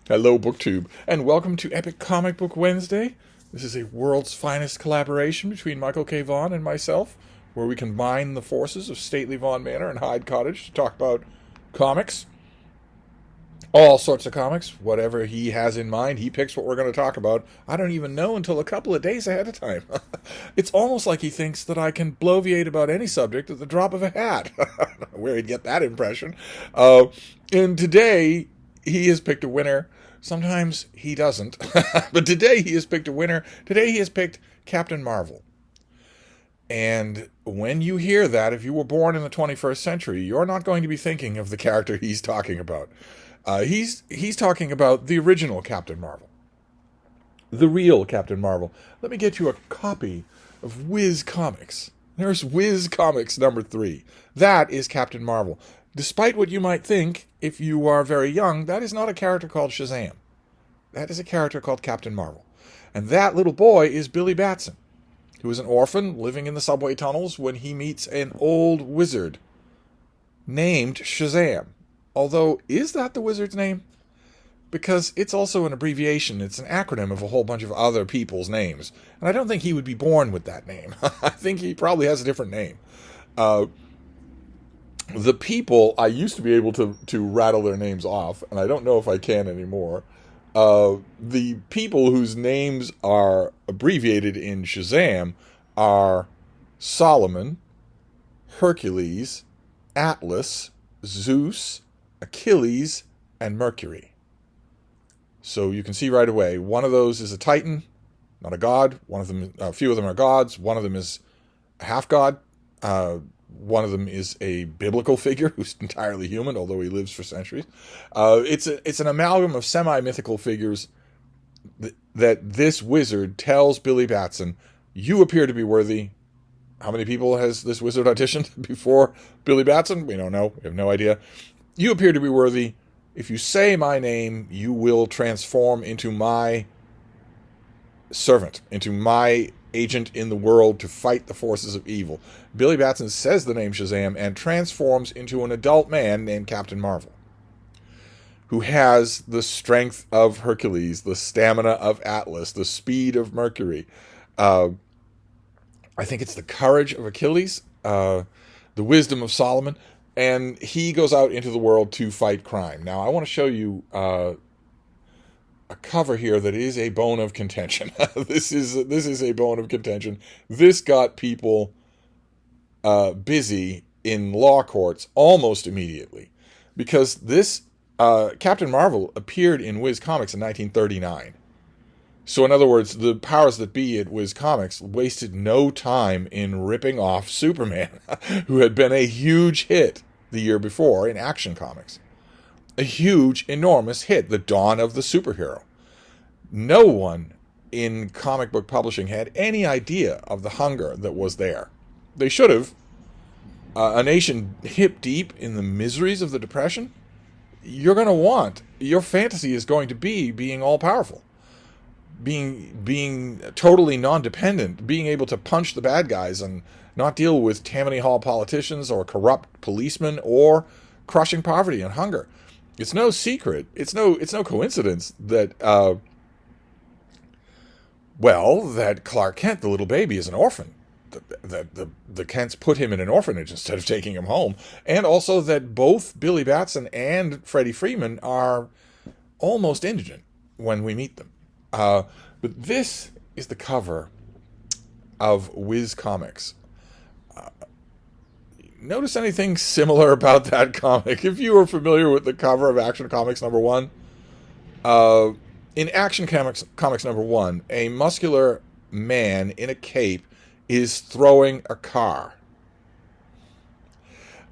Hello, BookTube, and welcome to Epic Comic Book Wednesday. This is a world's finest collaboration between Michael K Vaughan and myself, where we combine the forces of stately Vaughan Manor and Hyde Cottage to talk about comics. All sorts of comics, whatever he has in mind, he picks what we're going to talk about. I don't even know until a couple of days ahead of time. It's almost like he thinks that I can bloviate about any subject at the drop of a hat. Where he'd get that impression. And today, he has picked a winner. Sometimes he doesn't. But today he has picked a winner. Today he has picked Captain Marvel. And when you hear that, if you were born in the 21st century, you're not going to be thinking of the character he's talking about. He's talking about the original Captain Marvel. The real Captain Marvel. Let me get you a copy of Whiz Comics. There's Whiz Comics number 3. That is Captain Marvel. Despite what you might think, if you are very young, that is not a character called Shazam. That is a character called Captain Marvel. And that little boy is Billy Batson, who is an orphan living in the subway tunnels when he meets an old wizard named Shazam. Although, is that the wizard's name? Because it's also an abbreviation. It's an acronym of a whole bunch of other people's names. And I don't think he would be born with that name. I think he probably has a different name. The people, I used to be able to rattle their names off, and I don't know if I can anymore. The people whose names are abbreviated in Shazam are Solomon, Hercules, Atlas, Zeus, Achilles, and Mercury. So you can see right away, one of those is a Titan, not a god. One of them, a few of them are gods. One of them is a half god. One of them is a biblical figure who's entirely human, although he lives for centuries. It's an amalgam of semi-mythical figures that this wizard tells Billy Batson, you appear to be worthy. How many people has this wizard auditioned before Billy Batson? We don't know. We have no idea. You appear to be worthy. If you say my name, you will transform into my servant, into my agent in the world to fight the forces of evil. Billy Batson says the name Shazam and transforms into an adult man named Captain Marvel, who has the strength of Hercules, the stamina of Atlas, the speed of Mercury. I think it's the courage of Achilles, the wisdom of Solomon, and he goes out into the world to fight crime. Now, I want to show you a cover here that is a bone of contention. This is a bone of contention. This got people busy in law courts almost immediately, because this Captain Marvel appeared in Whiz Comics in 1939. So in other words, the powers that be at Whiz Comics wasted no time in ripping off Superman, who had been a huge hit the year before in Action Comics. A huge, enormous hit, the dawn of the superhero. No one in comic book publishing had any idea of the hunger that was there. They should have. A nation hip deep in the miseries of the Depression, you're going to want, your fantasy is going to be being all-powerful. Being totally non-dependent, being able to punch the bad guys and not deal with Tammany Hall politicians or corrupt policemen or crushing poverty and hunger. It's no secret. It's no coincidence that that Clark Kent, the little baby, is an orphan. The Kents put him in an orphanage instead of taking him home, and also that both Billy Batson and Freddie Freeman are almost indigent when we meet them. But this is the cover of Whiz Comics. Notice anything similar about that comic? If you were familiar with the cover of Action Comics number 1, in Action Comics number 1, a muscular man in a cape is throwing a car.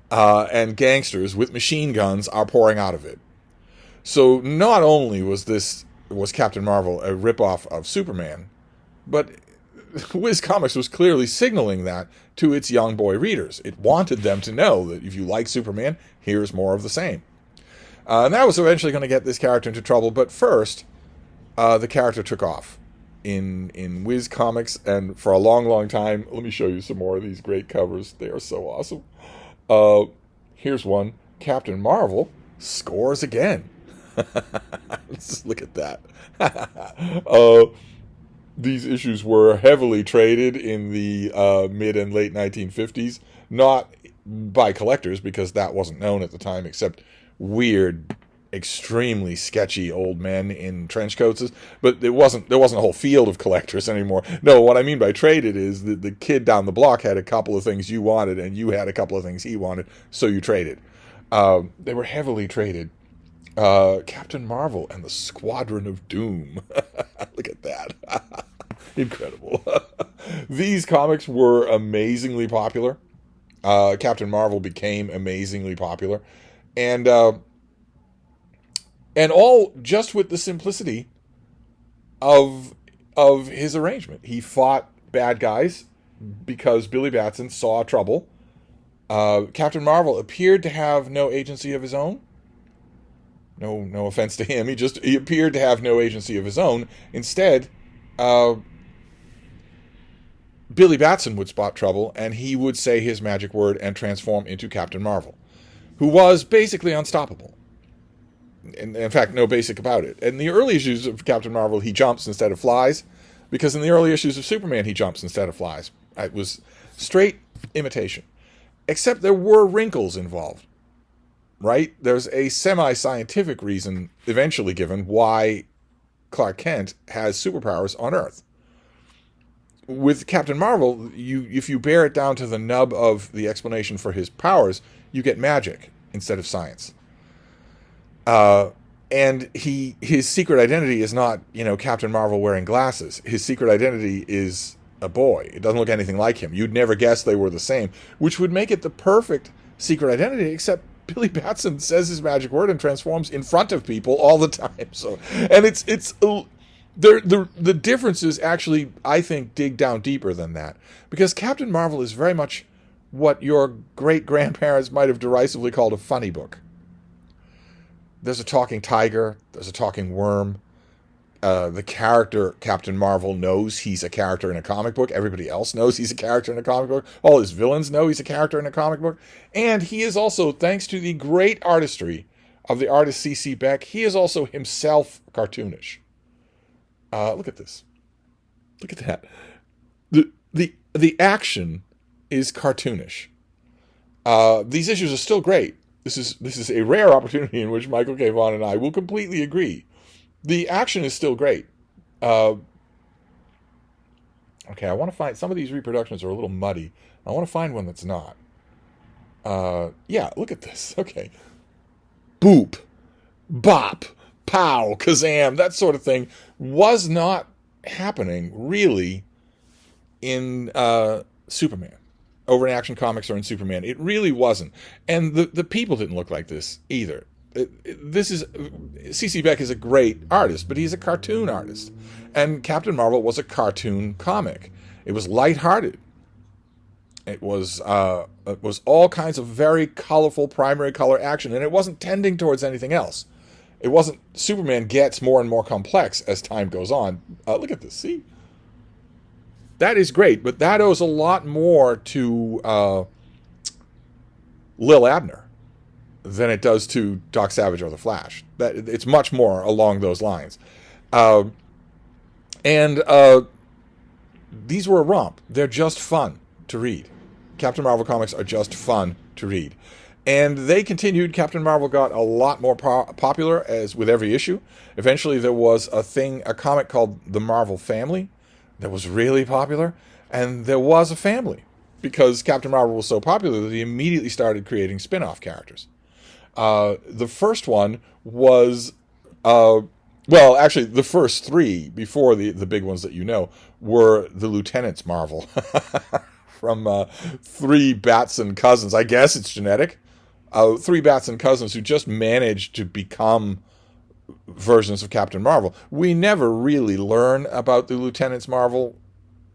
And gangsters with machine guns are pouring out of it. So not only was Captain Marvel a ripoff of Superman, but Whiz Comics was clearly signaling that to its young boy readers. It wanted them to know that if you like Superman, here's more of the same. And that was eventually going to get this character into trouble, but first, the character took off in Whiz Comics, and for a long, long time, let me show you some more of these great covers. They are so awesome. Here's one. Captain Marvel scores again. Let's look at that. uh, these issues were heavily traded in the mid and late 1950s, not by collectors because that wasn't known at the time, except weird, extremely sketchy old men in trench coats. But there wasn't a whole field of collectors anymore. No, what I mean by traded is that the kid down the block had a couple of things you wanted, and you had a couple of things he wanted, so you traded. They were heavily traded. Captain Marvel and the Squadron of Doom. Look at that. Incredible. These comics were amazingly popular. Captain Marvel became amazingly popular. And all just with the simplicity of his arrangement. He fought bad guys because Billy Batson saw trouble. Captain Marvel appeared to have no agency of his own. No offense to him. He appeared to have no agency of his own. Instead, Billy Batson would spot trouble, and he would say his magic word and transform into Captain Marvel, who was basically unstoppable. In fact, no basic about it. In the early issues of Captain Marvel, he jumps instead of flies, because in the early issues of Superman, he jumps instead of flies. It was straight imitation. Except there were wrinkles involved. Right? There's a semi-scientific reason eventually given why Clark Kent has superpowers on Earth. With Captain Marvel, if you bear it down to the nub of the explanation for his powers, you get magic instead of science. And his secret identity is not, Captain Marvel wearing glasses. His secret identity is a boy. It doesn't look anything like him. You'd never guess they were the same, which would make it the perfect secret identity, except Billy Batson says his magic word and transforms in front of people all the time. So, and the differences actually, I think, dig down deeper than that, because Captain Marvel is very much what your great-grandparents might have derisively called a funny book. There's a talking tiger, there's a talking worm. The character Captain Marvel knows he's a character in a comic book. Everybody else knows he's a character in a comic book. All his villains know he's a character in a comic book. And he is also, thanks to the great artistry of the artist C.C. Beck, he is also himself cartoonish. Look at this. Look at that. The action is cartoonish. These issues are still great. This is a rare opportunity in which Michael K. Vaughan and I will completely agree. The action is still great. Okay, I want to find... Some of these reproductions are a little muddy. I want to find one that's not. Yeah, look at this. Okay. Boop. Bop. Pow. Kazam. That sort of thing was not happening, really, in Superman. Over in Action Comics or in Superman. It really wasn't. And the people didn't look like this, either. C.C. Beck is a great artist, but he's a cartoon artist. And Captain Marvel was a cartoon comic. It was lighthearted. It was all kinds of very colorful primary color action, and it wasn't tending towards anything else. It wasn't... Superman gets more and more complex as time goes on. Look at this, see? That is great, but that owes a lot more to Lil Abner than it does to Doc Savage or The Flash. It's much more along those lines. These were a romp. They're just fun to read. Captain Marvel comics are just fun to read. And they continued. Captain Marvel got a lot more popular as with every issue. Eventually there was a comic called The Marvel Family that was really popular. And there was a family because Captain Marvel was so popular that he immediately started creating spin-off characters. The first one was, well, actually, the first three, before the big ones that you know, were the Lieutenants Marvel. From three Batson cousins. I guess it's genetic. Three Batson cousins who just managed to become versions of Captain Marvel. We never really learn about the Lieutenants Marvel,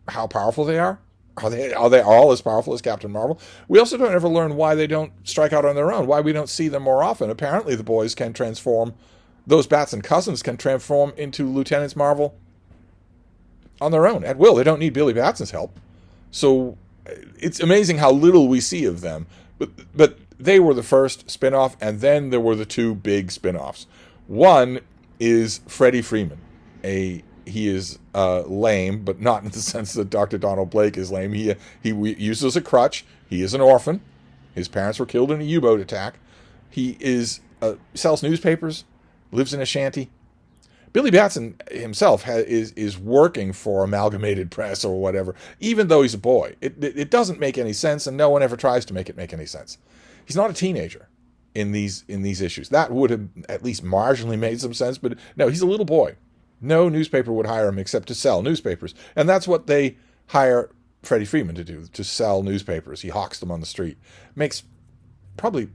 how powerful they are. Are they all as powerful as Captain Marvel? We also don't ever learn why they don't strike out on their own, why we don't see them more often. Apparently the boys can transform, those Batson cousins can transform into Lieutenants Marvel on their own, at will. They don't need Billy Batson's help. So it's amazing how little we see of them. But they were the first spin-off, and then there were the two big spin-offs. One is Freddie Freeman. He is lame, but not in the sense that Dr. Donald Blake is lame. He uses a crutch. He is an orphan. His parents were killed in a U-boat attack. He sells newspapers, lives in a shanty. Billy Batson himself is working for Amalgamated Press or whatever, even though he's a boy. It doesn't make any sense, and no one ever tries to make it make any sense. He's not a teenager in these issues. That would have at least marginally made some sense, but no, he's a little boy. No newspaper would hire him except to sell newspapers, and that's what they hire Freddie Freeman to do, to sell newspapers. He hawks them on the street. Makes probably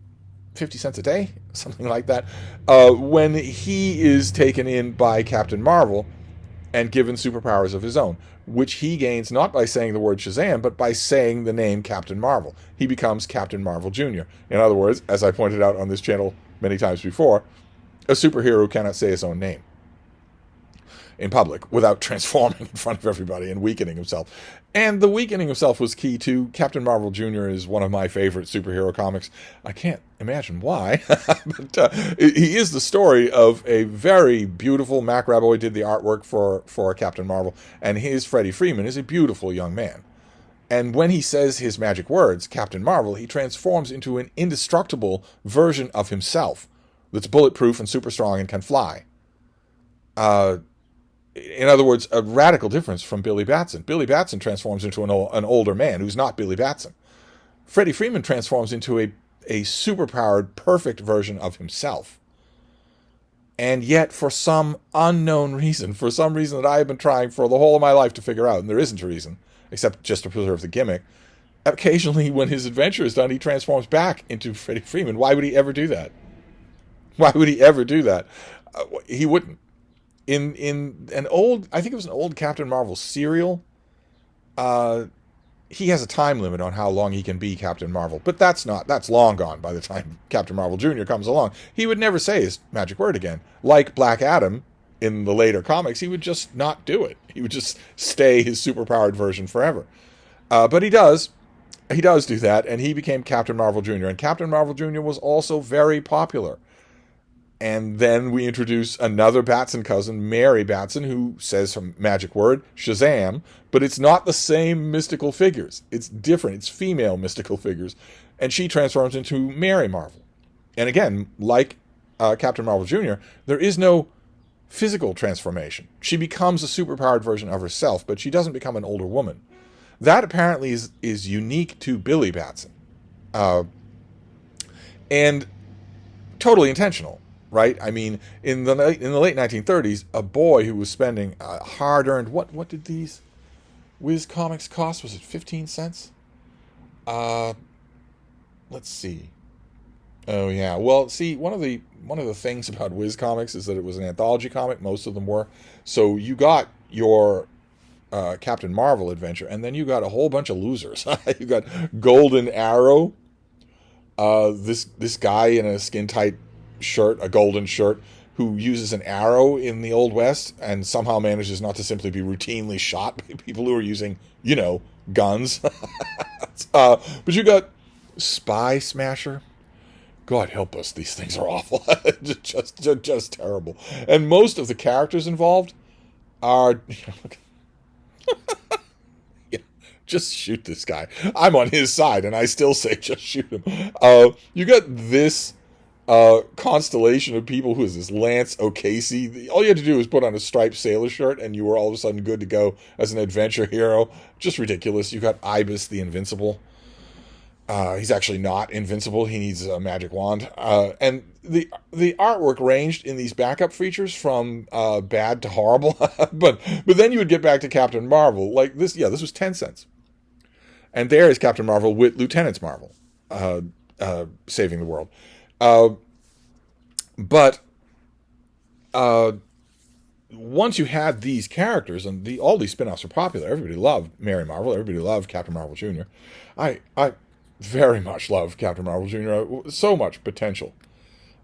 50 cents a day, something like that, when he is taken in by Captain Marvel and given superpowers of his own, which he gains not by saying the word Shazam, but by saying the name Captain Marvel. He becomes Captain Marvel Jr. In other words, as I pointed out on this channel many times before, a superhero cannot say his own name in public without transforming in front of everybody and weakening himself. And the weakening himself was key to Captain Marvel Jr. is one of my favorite superhero comics. I can't imagine why, but he is the story of a very beautiful, Mac Raboy did the artwork for Captain Marvel, and his Freddie Freeman is a beautiful young man. And when he says his magic words, Captain Marvel, he transforms into an indestructible version of himself that's bulletproof and super strong and can fly. In other words, a radical difference from Billy Batson. Billy Batson transforms into an older man who's not Billy Batson. Freddie Freeman transforms into a superpowered, perfect version of himself. And yet, for some unknown reason, for some reason that I have been trying for the whole of my life to figure out, and there isn't a reason, except just to preserve the gimmick, occasionally when his adventure is done, he transforms back into Freddie Freeman. Why would he ever do that? Why would he ever do that? He wouldn't. In an old, I think it was an old Captain Marvel serial, he has a time limit on how long he can be Captain Marvel, but that's long gone by the time Captain Marvel Jr. comes along. He would never say his magic word again. Like Black Adam in the later comics, he would just not do it. He would just stay his superpowered version forever. But he does do that, and he became Captain Marvel Jr., and Captain Marvel Jr. was also very popular. And then we introduce another Batson cousin, Mary Batson, who says her magic word, Shazam, but it's not the same mystical figures. It's different. It's female mystical figures. And she transforms into Mary Marvel. And again, like Captain Marvel Jr., there is no physical transformation. She becomes a superpowered version of herself, but she doesn't become an older woman. That apparently is unique to Billy Batson. And totally intentional. Right? I mean, in the late 1930s, a boy who was spending hard-earned... What did these Whiz comics cost? Was it 15 cents? Let's see. Oh, yeah. Well, see, one of the things about Whiz comics is that it was an anthology comic. Most of them were. So you got your Captain Marvel adventure, and then you got a whole bunch of losers. You got Golden Arrow. This guy in a skin-tight shirt, a golden shirt, who uses an arrow in the Old West and somehow manages not to simply be routinely shot by people who are using, guns. But you got Spy Smasher. God help us, these things are awful. just terrible. And most of the characters involved are... Just shoot this guy. I'm on his side, and I still say just shoot him. You got this constellation of people who is this Lance O'Casey. All you had to do was put on a striped sailor shirt and you were all of a sudden good to go as an adventure hero. Just ridiculous. You got Ibis the Invincible. He's actually not invincible. He needs a magic wand. And the artwork ranged in these backup features from bad to horrible. but then you would get back to Captain Marvel. Like this, this was 10 cents. And there is Captain Marvel with Lieutenant Marvel saving the world. But once you had these characters and all these spin-offs were popular, everybody loved Mary Marvel, everybody loved Captain Marvel Jr. I very much love Captain Marvel Jr. So much potential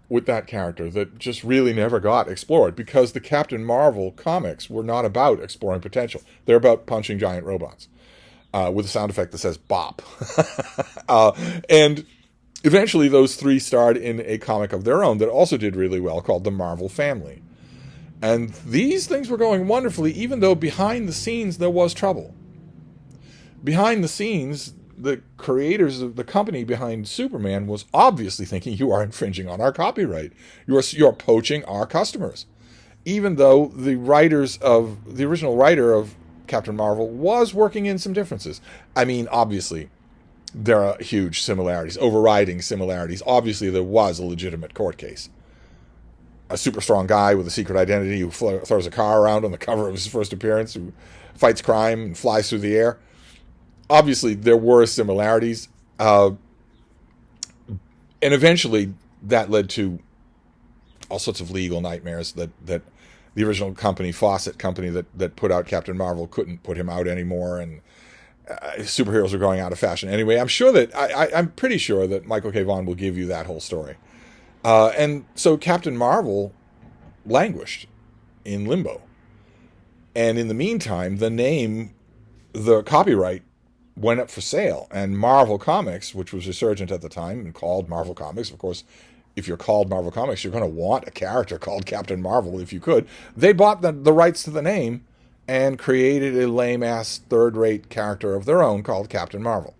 with that character that just really never got explored because the Captain Marvel comics were not about exploring potential. They're about punching giant robots with a sound effect that says bop. And Eventually, those three starred in a comic of their own that also did really well called The Marvel Family. And these things were going wonderfully, even though behind the scenes there was trouble. Behind the scenes, the creators of the company behind Superman was obviously thinking, you are infringing on our copyright. You're poaching our customers. Even though the original writer of Captain Marvel was working in some differences. I mean, obviously, there are huge similarities, overriding similarities. Obviously, there was a legitimate court case. A super strong guy with a secret identity who throws a car around on the cover of his first appearance, who fights crime and flies through the air. Obviously, there were similarities. And eventually, that led to all sorts of legal nightmares that the original company, Fawcett Company, that put out Captain Marvel couldn't put him out anymore, and superheroes are going out of fashion anyway. I'm pretty sure that Michael K. Vaughan will give you that whole story. And so Captain Marvel languished in limbo. And in the meantime, the copyright went up for sale, and Marvel Comics, which was resurgent at the time and called Marvel Comics, of course, if you're called Marvel Comics, you're going to want a character called Captain Marvel if you could. They bought the rights to the name and created a lame-ass third-rate character of their own called Captain Marvel,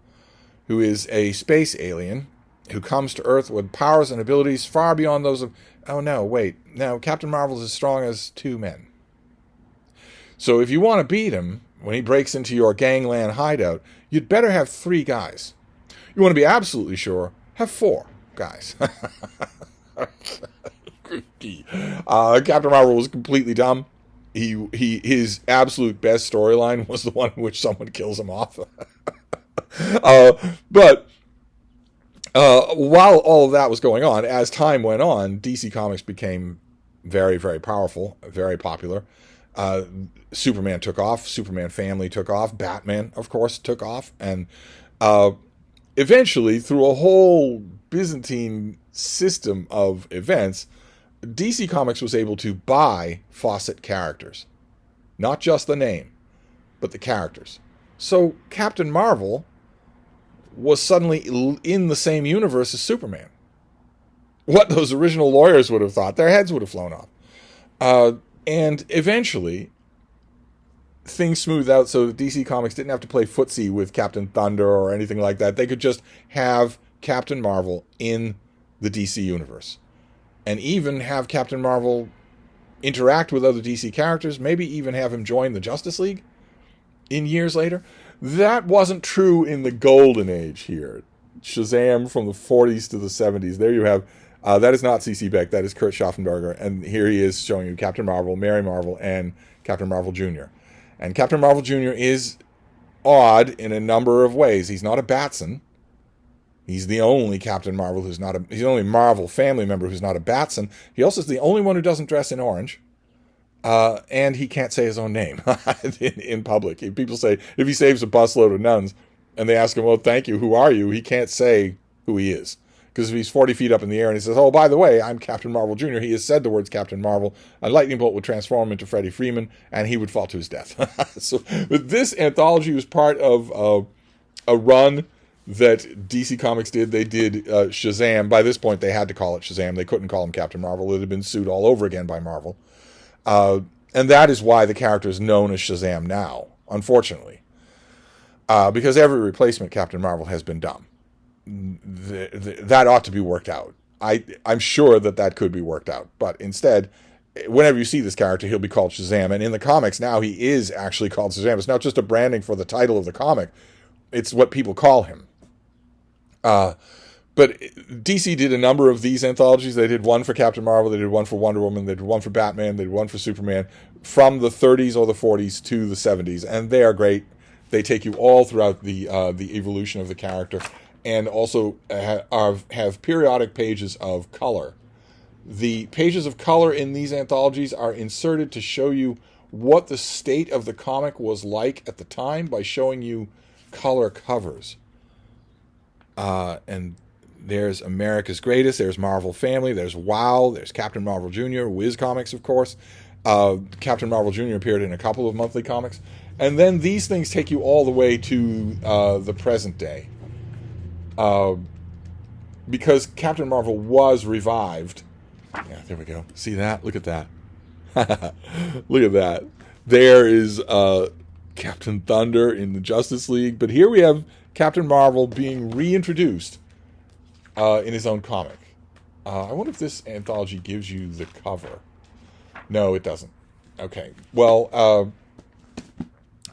who is a space alien who comes to Earth with powers and abilities far beyond those of... Oh, no, wait. Now, Captain Marvel's as strong as 2 men. So if you want to beat him, when he breaks into your gangland hideout, you'd better have 3 guys. You want to be absolutely sure, have 4 guys. Captain Marvel was completely dumb. His absolute best storyline was the one in which someone kills him off. But while all of that was going on, as time went on, DC Comics became very, very powerful, very popular. Superman took off. Superman Family took off. Batman, of course, took off. And eventually, through a whole Byzantine system of events, DC Comics was able to buy Fawcett characters. Not just the name, but the characters. So Captain Marvel was suddenly in the same universe as Superman. What those original lawyers would have thought, their heads would have flown off. And eventually, things smoothed out so that DC Comics didn't have to play footsie with Captain Thunder or anything like that. They could just have Captain Marvel in the DC universe. And even have Captain Marvel interact with other DC characters, maybe even have him join the Justice League in years later. That wasn't true in the golden age here. Shazam from the 40s to the 70s. There you have... that is not C.C. Beck. That is Kurt Schaffenberger. And here he is showing you Captain Marvel, Mary Marvel, and Captain Marvel Jr. And Captain Marvel Jr. is odd in a number of ways. He's not a Batson. He's the only Captain Marvel who's not a... He's the only Marvel family member who's not a Batson. He also is the only one who doesn't dress in orange. And he can't say his own name in public. If people say... If he saves a busload of nuns and they ask him, well, thank you, who are you? He can't say who he is. Because if he's 40 feet up in the air and he says, oh, by the way, I'm Captain Marvel Jr., he has said the words Captain Marvel, a lightning bolt would transform him into Freddie Freeman, and he would fall to his death. But this anthology was part of a run that DC Comics did. They did Shazam. By this point, they had to call it Shazam. They couldn't call him Captain Marvel. It had been sued all over again by Marvel. And that is why the character is known as Shazam now, unfortunately. Because every replacement Captain Marvel has been dumb. That ought to be worked out. I'm sure that could be worked out. But instead, whenever you see this character, he'll be called Shazam. And in the comics now, he is actually called Shazam. It's not just a branding for the title of the comic. It's what people call him. But DC did a number of these anthologies. They did one for Captain Marvel. They did one for Wonder Woman. They did one for Batman. They did one for Superman. From the 30s or the 40s to the 70s. And they are great. They take you all throughout the evolution of the character. And also have periodic pages of color. The pages of color in these anthologies are inserted to show you what the state of the comic was like at the time by showing you color covers. And there's America's Greatest, there's Marvel Family, there's WOW, there's Captain Marvel Jr., Whiz Comics, of course. Captain Marvel Jr. appeared in a couple of monthly comics. And then these things take you all the way to the present day. because Captain Marvel was revived. Yeah, there we go. See that? Look at that. Look at that. There is Captain Thunder in the Justice League, but here we have Captain Marvel being reintroduced in his own comic. I wonder if this anthology gives you the cover. No, it doesn't. Okay. Well,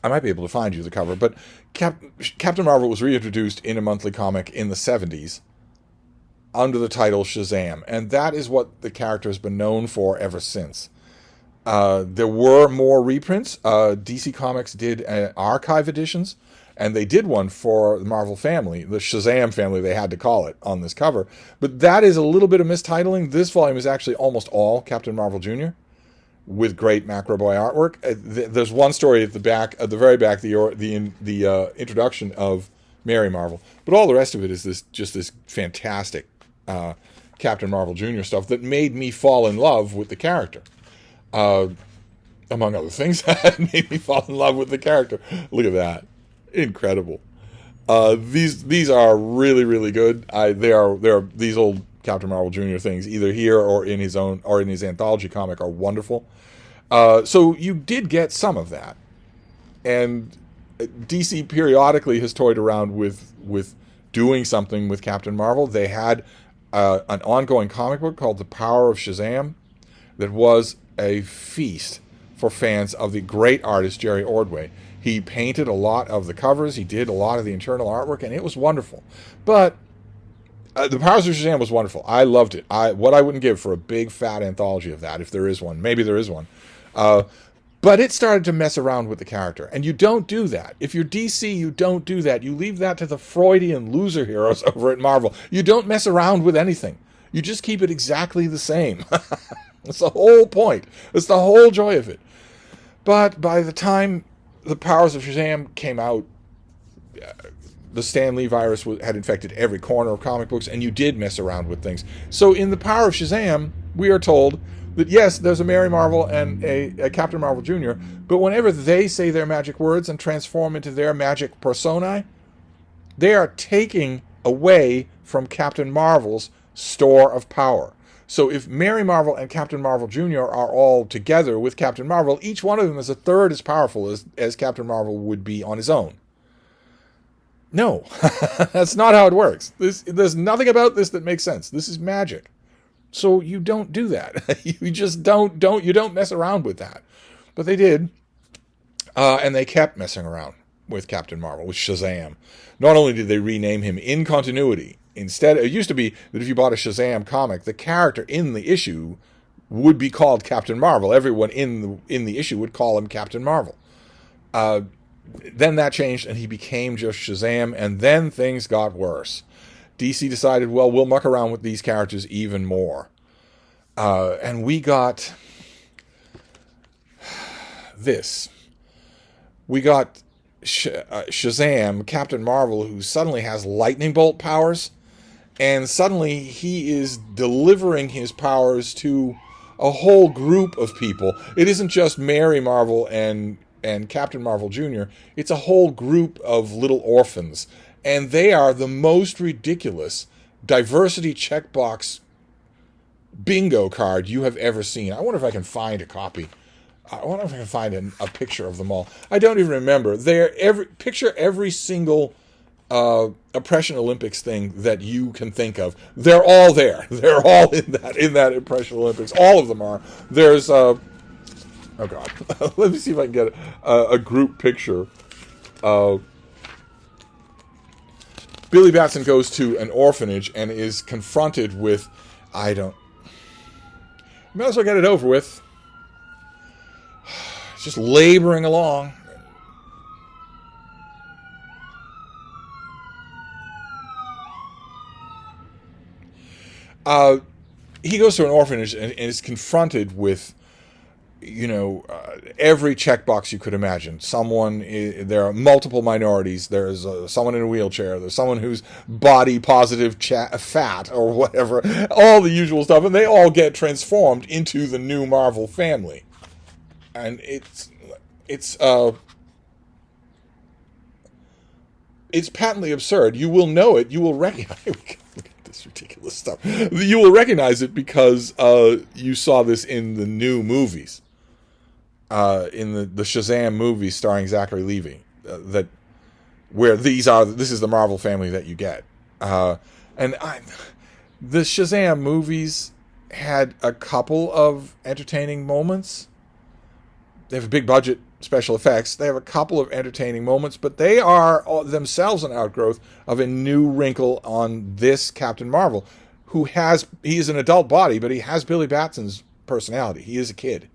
I might be able to find you the cover, but Captain Marvel was reintroduced in a monthly comic in the 70s under the title Shazam, and that is what the character has been known for ever since. There were more reprints. DC Comics did archive editions, and they did one for the Marvel family, the Shazam family they had to call it on this cover. But that is a little bit of mistitling. This volume is actually almost all Captain Marvel Jr., with great Macro Boy artwork. There's one story at the back, at the very back, the introduction of Mary Marvel, but all the rest of it is this fantastic Captain Marvel Jr. stuff that made me fall in love with the character. Among other things, it made me fall in love with the character. Look at that, incredible. These are really, really good. They are these old Captain Marvel Jr. things, either here or in his anthology comic, are wonderful. So you did get some of that, and DC periodically has toyed around with doing something with Captain Marvel. They had an ongoing comic book called The Power of Shazam that was a feast for fans of the great artist Jerry Ordway. He painted a lot of the covers, he did a lot of the internal artwork, and it was wonderful. But The Powers of Shazam was wonderful. I loved it. What I wouldn't give for a big fat anthology of that, if there is one. Maybe there is one. But it started to mess around with the character, and you don't do that. If you're DC, you don't do that. You leave that to the Freudian loser heroes over at Marvel. You don't mess around with anything. You just keep it exactly the same. That's the whole point. That's the whole joy of it. But by the time The Powers of Shazam came out, the Stan Lee virus had infected every corner of comic books, and you did mess around with things. So in The Power of Shazam, we are told that yes, there's a Mary Marvel and a Captain Marvel Jr., but whenever they say their magic words and transform into their magic personae, they are taking away from Captain Marvel's store of power. So if Mary Marvel and Captain Marvel Jr. are all together with Captain Marvel, each one of them is a third as powerful as Captain Marvel would be on his own. No, that's not how it works. There's nothing about this that makes sense. This is magic. So you don't do that. You just don't mess around with that. But they did. And they kept messing around with Captain Marvel, with Shazam. Not only did they rename him in continuity, instead, it used to be that if you bought a Shazam comic, the character in the issue would be called Captain Marvel. Everyone in the issue would call him Captain Marvel. Then that changed, and he became just Shazam, and then things got worse. DC decided, well, we'll muck around with these characters even more. And we got this. We got Shazam, Captain Marvel, who suddenly has lightning bolt powers, and suddenly he is delivering his powers to a whole group of people. It isn't just Mary Marvel and Captain Marvel Jr., it's a whole group of little orphans. And they are the most ridiculous diversity checkbox bingo card you have ever seen. I wonder if I can find a copy. I wonder if I can find a picture of them all. I don't even remember. Picture every single Oppression Olympics thing that you can think of. They're all there. They're all in that Oppression Olympics. All of them are. There's oh God. Let me see if I can get a group picture. Billy Batson goes to an orphanage and is confronted with, might as well get it over with. It's just laboring along. He goes to an orphanage and is confronted with, every checkbox you could imagine. There are multiple minorities. There's someone in a wheelchair. There's someone who's body positive, fat, or whatever. All the usual stuff, and they all get transformed into the new Marvel family. And it's patently absurd. You will know it. You will recognize. Look at this ridiculous stuff. You will recognize it because you saw this in the new movies, in the Shazam movies starring Zachary Levi, this is the Marvel family that you get. The Shazam movies had a couple of entertaining moments. They have a big budget, special effects. They have a couple of entertaining moments, but they are themselves an outgrowth of a new wrinkle on this Captain Marvel, he is an adult body, but he has Billy Batson's personality. He is a kid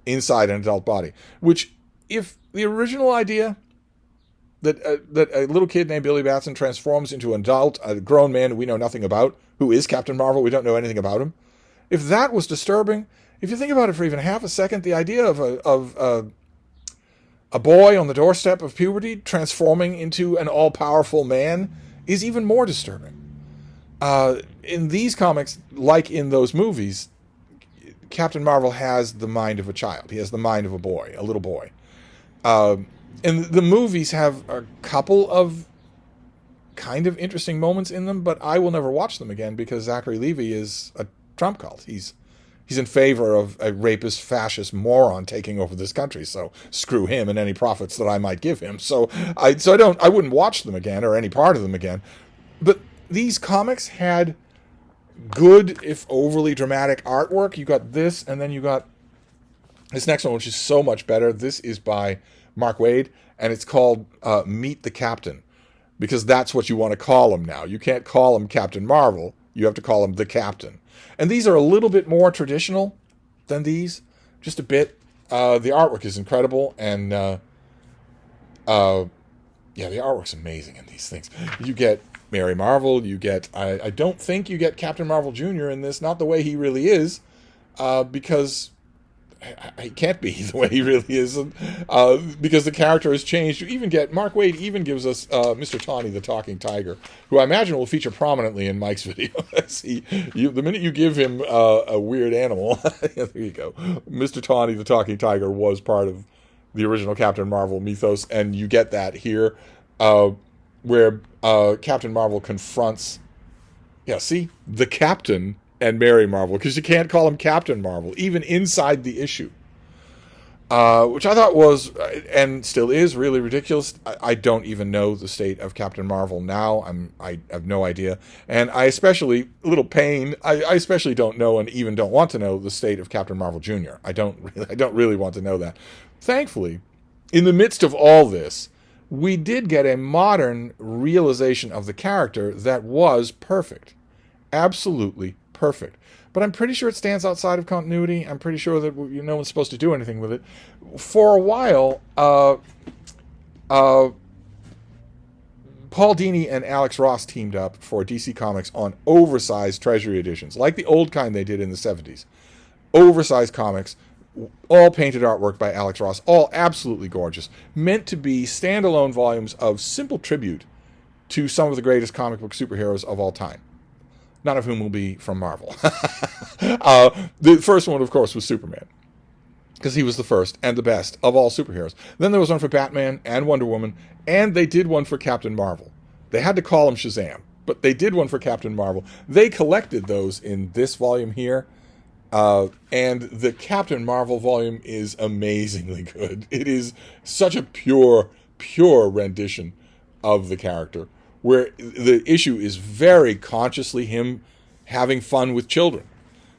inside an adult body, which, if the original idea that a little kid named Billy Batson transforms into an adult, a grown man who we know nothing about, who is Captain Marvel, we don't know anything about him, if that was disturbing, if you think about it for even half a second, the idea of a boy on the doorstep of puberty transforming into an all-powerful man is even more disturbing. In these comics, like in those movies, Captain Marvel has the mind of a child. He has the mind of a boy, a little boy. And the movies have a couple of kind of interesting moments in them, but I will never watch them again because Zachary Levi is a Trump cult. He's in favor of a rapist, fascist moron taking over this country. So screw him and any profits that I might give him. So I wouldn't watch them again or any part of them again. But these comics had good, if overly dramatic, artwork. You got this, and then you got this next one, which is so much better. This is by Mark Waid, and it's called Meet the Captain, because that's what you want to call him now. You can't call him Captain Marvel. You have to call him the Captain. And these are a little bit more traditional than these, just a bit. The artwork is incredible, and the artwork's amazing in these things. You get Mary Marvel, you get, I don't think you get Captain Marvel Jr. in this, not the way he really is, because he can't be the way he really is, because the character has changed. You even get, Mark Waid even gives us Mr. Tawny the Talking Tiger, who I imagine will feature prominently in Mike's video. The minute you give him a weird animal, there you go. Mr. Tawny the Talking Tiger was part of the original Captain Marvel mythos, and you get that here, where Captain Marvel confronts, the Captain and Mary Marvel, because you can't call him Captain Marvel, even inside the issue. Which I thought was, and still is, really ridiculous. I don't even know the state of Captain Marvel now. I have no idea. And I especially, a little pain, I especially don't know and even don't want to know the state of Captain Marvel Jr. I don't really want to know that. Thankfully, in the midst of all this, we did get a modern realization of the character that was perfect. Absolutely perfect. But I'm pretty sure it stands outside of continuity. I'm pretty sure that no one's supposed to do anything with it. For a while, Paul Dini and Alex Ross teamed up for DC Comics on oversized Treasury editions, like the old kind they did in the 70s. Oversized comics, all painted artwork by Alex Ross, all absolutely gorgeous, meant to be standalone volumes of simple tribute to some of the greatest comic book superheroes of all time. None of whom will be from Marvel. The first one, of course, was Superman, because he was the first and the best of all superheroes. Then there was one for Batman and Wonder Woman, and they did one for Captain Marvel. They had to call him Shazam, but they did one for Captain Marvel. They collected those in this volume here, and the Captain Marvel volume is amazingly good. It is such a pure rendition of the character, where the issue is very consciously him having fun with children,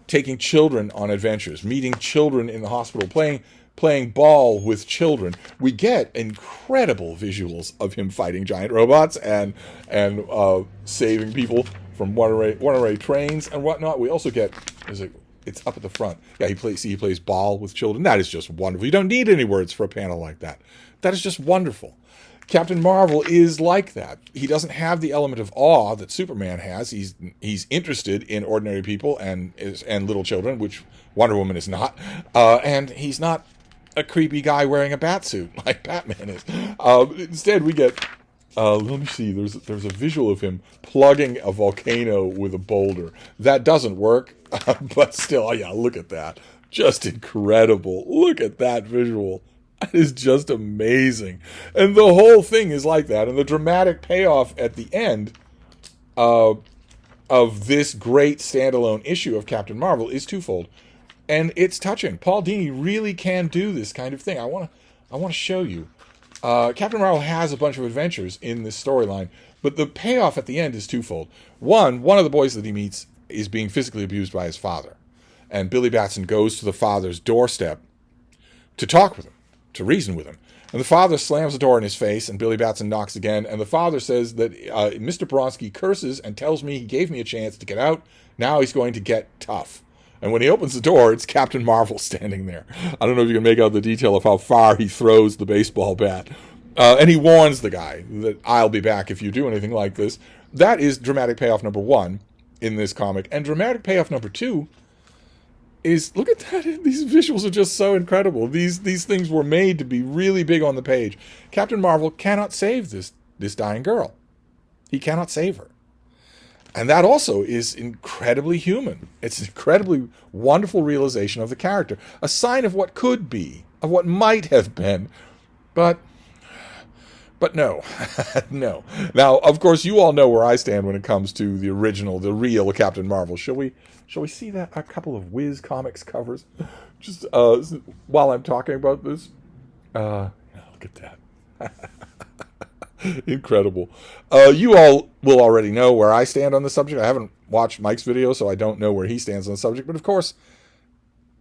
taking children on adventures, meeting children in the hospital, playing ball with children. We get incredible visuals of him fighting giant robots and saving people from one-array trains and whatnot. We also get, it's up at the front. Yeah, he plays ball with children. That is just wonderful. You don't need any words for a panel like that. That is just wonderful. Captain Marvel is like that. He doesn't have the element of awe that Superman has. He's interested in ordinary people and little children, which Wonder Woman is not. And he's not a creepy guy wearing a bat suit like Batman is. Instead, we get, let me see, there's a visual of him plugging a volcano with a boulder. That doesn't work, but still, look at that. Just incredible. Look at that visual. That is just amazing. And the whole thing is like that. And the dramatic payoff at the end of this great standalone issue of Captain Marvel is twofold, and it's touching. Paul Dini really can do this kind of thing. I want to show you. Captain Marvel has a bunch of adventures in this storyline, but the payoff at the end is twofold. One of the boys that he meets is being physically abused by his father, and Billy Batson goes to the father's doorstep to talk with him, to reason with him. And the father slams the door in his face, and Billy Batson knocks again, and the father says that Mr. Bronski curses and tells me he gave me a chance to get out. Now he's going to get tough. And when he opens the door, it's Captain Marvel standing there. I don't know if you can make out the detail of how far he throws the baseball bat. And he warns the guy that I'll be back if you do anything like this. That is dramatic payoff number one in this comic. And dramatic payoff number two is, look at that. These visuals are just so incredible. These things were made to be really big on the page. Captain Marvel cannot save this dying girl. He cannot save her. And that also is incredibly human. It's an incredibly wonderful realization of the character. A sign of what could be, of what might have been. But no. No. Now, of course, you all know where I stand when it comes to the original, the real Captain Marvel. Shall we see that? A couple of Whiz Comics covers? Just while I'm talking about this. Look at that. Incredible. You all will already know where I stand on the subject. I haven't watched Mike's video, so I don't know where he stands on the subject. But of course,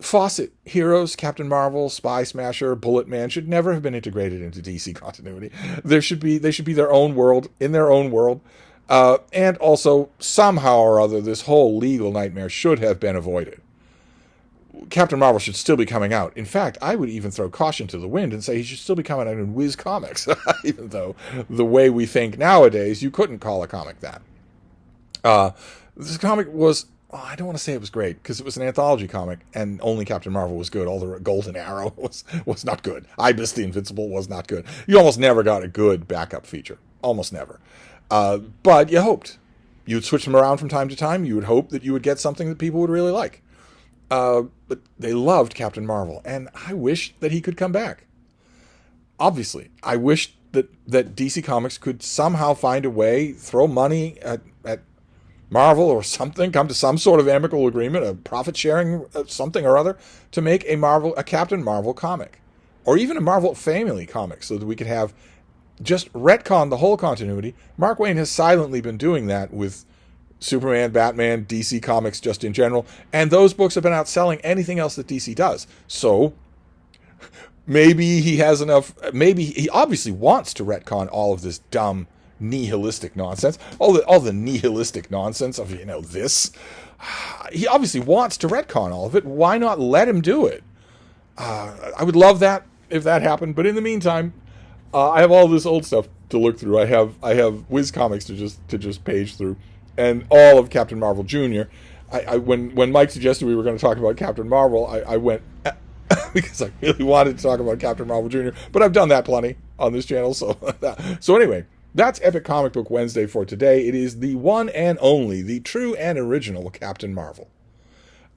Fawcett heroes, Captain Marvel, Spy Smasher, Bullet Man should never have been integrated into DC continuity. They should be their own world, in their own world. And also, somehow or other, this whole legal nightmare should have been avoided. Captain Marvel should still be coming out. In fact, I would even throw caution to the wind and say he should still be coming out in Whiz Comics, even though the way we think nowadays, you couldn't call a comic that. This comic was, I don't want to say it was great, because it was an anthology comic, and only Captain Marvel was good. All the Golden Arrow was not good. Ibis the Invincible was not good. You almost never got a good backup feature. Almost never. But you hoped. You'd switch them around from time to time. You would hope that you would get something that people would really like. But they loved Captain Marvel, and I wish that he could come back. Obviously, I wish that DC Comics could somehow find a way, throw money at Marvel or something, come to some sort of amicable agreement, a profit sharing, something or other, to make a Captain Marvel comic, or even a Marvel Family comic, so that we could have just retcon the whole continuity. Mark Waid has silently been doing that with Superman, Batman, DC Comics just in general, and those books have been outselling anything else that DC does. So maybe he has enough, maybe he obviously wants to retcon all of this dumb nihilistic nonsense, all the nihilistic nonsense of, this. He obviously wants to retcon all of it. Why not let him do it? I would love that if that happened, but in the meantime, I have all this old stuff to look through. I have Whiz Comics to just page through, and all of Captain Marvel Jr. When Mike suggested we were going to talk about Captain Marvel, I went because I really wanted to talk about Captain Marvel Jr. But I've done that plenty on this channel. So anyway, that's Epic Comic Book Wednesday for today. It is the one and only, the true and original Captain Marvel.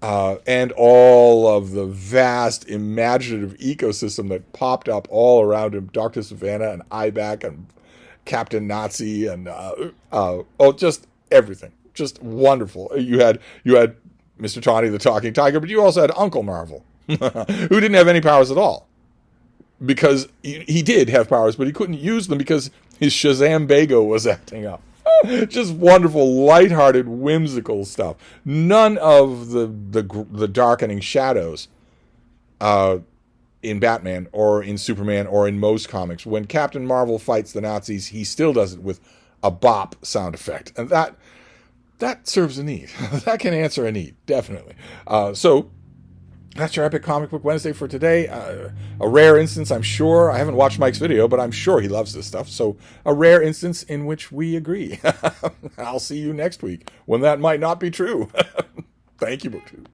And all of the vast imaginative ecosystem that popped up all around him. Dr. Savannah and Ibac and Captain Nazi and just everything. Just wonderful. You had Mr. Tawny the Talking Tiger, but you also had Uncle Marvel, who didn't have any powers at all. Because he did have powers, but he couldn't use them because his Shazam Bago was acting up. Just wonderful, lighthearted, whimsical stuff. None of the darkening shadows in Batman or in Superman or in most comics. When Captain Marvel fights the Nazis, he still does it with a bop sound effect. And that serves a need. That can answer a need, definitely. So that's your Epic Comic Book Wednesday for today. A rare instance, I'm sure. I haven't watched Mike's video, but I'm sure he loves this stuff. So a rare instance in which we agree. I'll see you next week when that might not be true. Thank you, BookTube.